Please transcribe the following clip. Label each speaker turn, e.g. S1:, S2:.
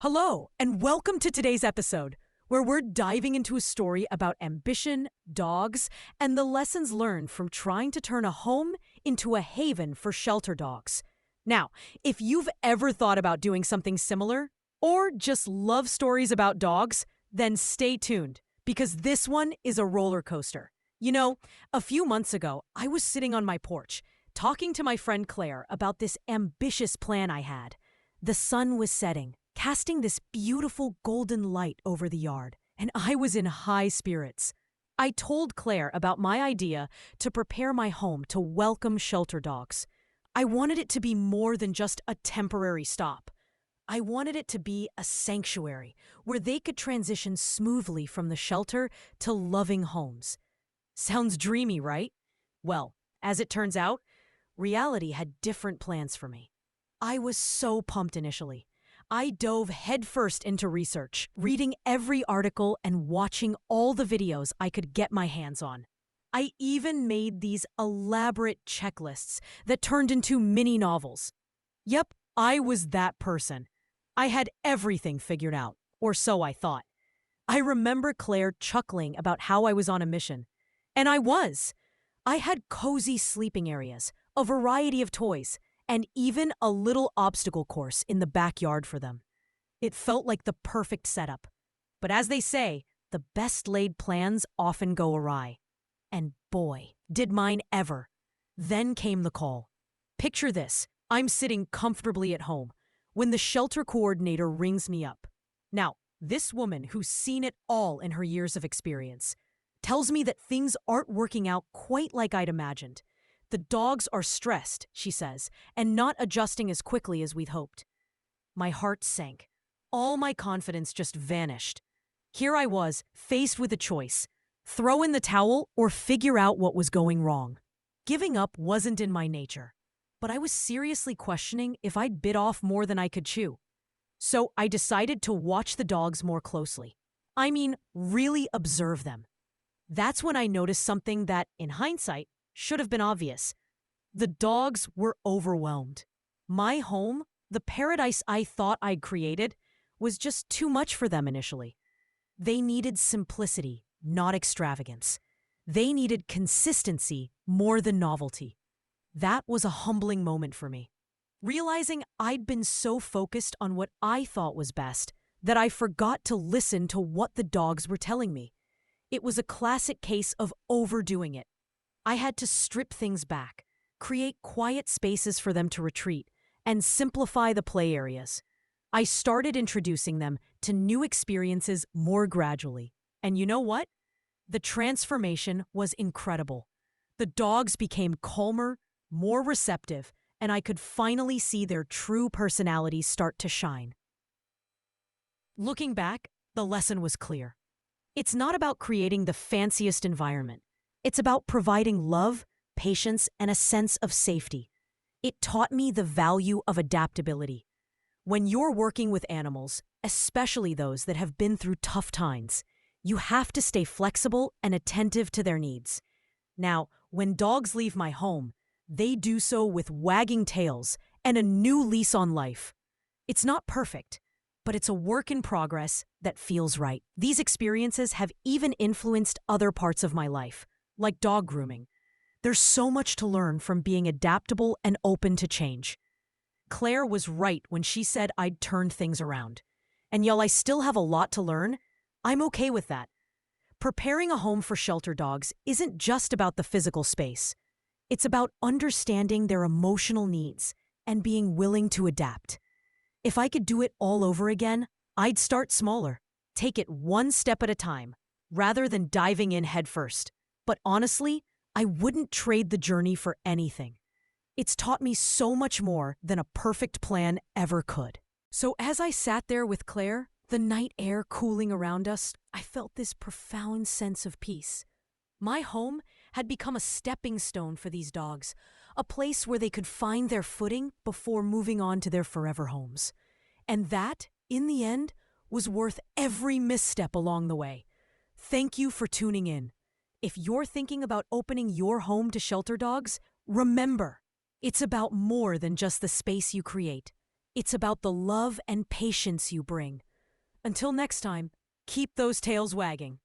S1: Hello, and welcome to today's episode, where we're diving into a story about ambition, dogs, and the lessons learned from trying to turn a home into a haven for shelter dogs. Now, if you've ever thought about doing something similar, or just love stories about dogs, then stay tuned, because this one is a roller coaster. You know, a few months ago, I was sitting on my porch, talking to my friend Claire about this ambitious plan I had. The sun was setting, casting this beautiful golden light over the yard, and I was in high spirits. I told Claire about my idea to prepare my home to welcome shelter dogs. I wanted it to be more than just a temporary stop. I wanted it to be a sanctuary where they could transition smoothly from the shelter to loving homes. Sounds dreamy, right? Well, as it turns out, reality had different plans for me. I was so pumped initially. I dove headfirst into research, reading every article and watching all the videos I could get my hands on. I even made these elaborate checklists that turned into mini novels. Yep, I was that person. I had everything figured out, or so I thought. I remember Claire chuckling about how I was on a mission. And I was. I had cozy sleeping areas, a variety of toys, and even a little obstacle course in the backyard for them. It felt like the perfect setup. But as they say, the best laid plans often go awry. And boy, did mine ever. Then came the call. Picture this, I'm sitting comfortably at home when the shelter coordinator rings me up. Now, this woman who's seen it all in her years of experience tells me that things aren't working out quite like I'd imagined. The dogs are stressed, she says, and not adjusting as quickly as we'd hoped. My heart sank. All my confidence just vanished. Here I was, faced with a choice: throw in the towel or figure out what was going wrong. Giving up wasn't in my nature, but I was seriously questioning if I'd bit off more than I could chew. So I decided to watch the dogs more closely. I mean, really observe them. That's when I noticed something that, in hindsight, should have been obvious. The dogs were overwhelmed. My home, the paradise I thought I'd created, was just too much for them initially. They needed simplicity, not extravagance. They needed consistency more than novelty. That was a humbling moment for me. Realizing I'd been so focused on what I thought was best that I forgot to listen to what the dogs were telling me. It was a classic case of overdoing it. I had to strip things back, create quiet spaces for them to retreat, and simplify the play areas. I started introducing them to new experiences more gradually. And you know what? The transformation was incredible. The dogs became calmer, more receptive, and I could finally see their true personalities start to shine. Looking back, the lesson was clear. It's not about creating the fanciest environment. It's about providing love, patience, and a sense of safety. It taught me the value of adaptability. When you're working with animals, especially those that have been through tough times, you have to stay flexible and attentive to their needs. Now, when dogs leave my home, they do so with wagging tails and a new lease on life. It's not perfect, but it's a work in progress that feels right. These experiences have even influenced other parts of my life, like dog grooming. There's so much to learn from being adaptable and open to change. Claire was right when she said I'd turned things around. And while I still have a lot to learn, I'm okay with that. Preparing a home for shelter dogs isn't just about the physical space. It's about understanding their emotional needs and being willing to adapt. If I could do it all over again, I'd start smaller, take it one step at a time, rather than diving in headfirst. But honestly, I wouldn't trade the journey for anything. It's taught me so much more than a perfect plan ever could. So as I sat there with Claire, the night air cooling around us, I felt this profound sense of peace. My home had become a stepping stone for these dogs, a place where they could find their footing before moving on to their forever homes. And that, in the end, was worth every misstep along the way. Thank you for tuning in. If you're thinking about opening your home to shelter dogs, remember, it's about more than just the space you create. It's about the love and patience you bring. Until next time, keep those tails wagging.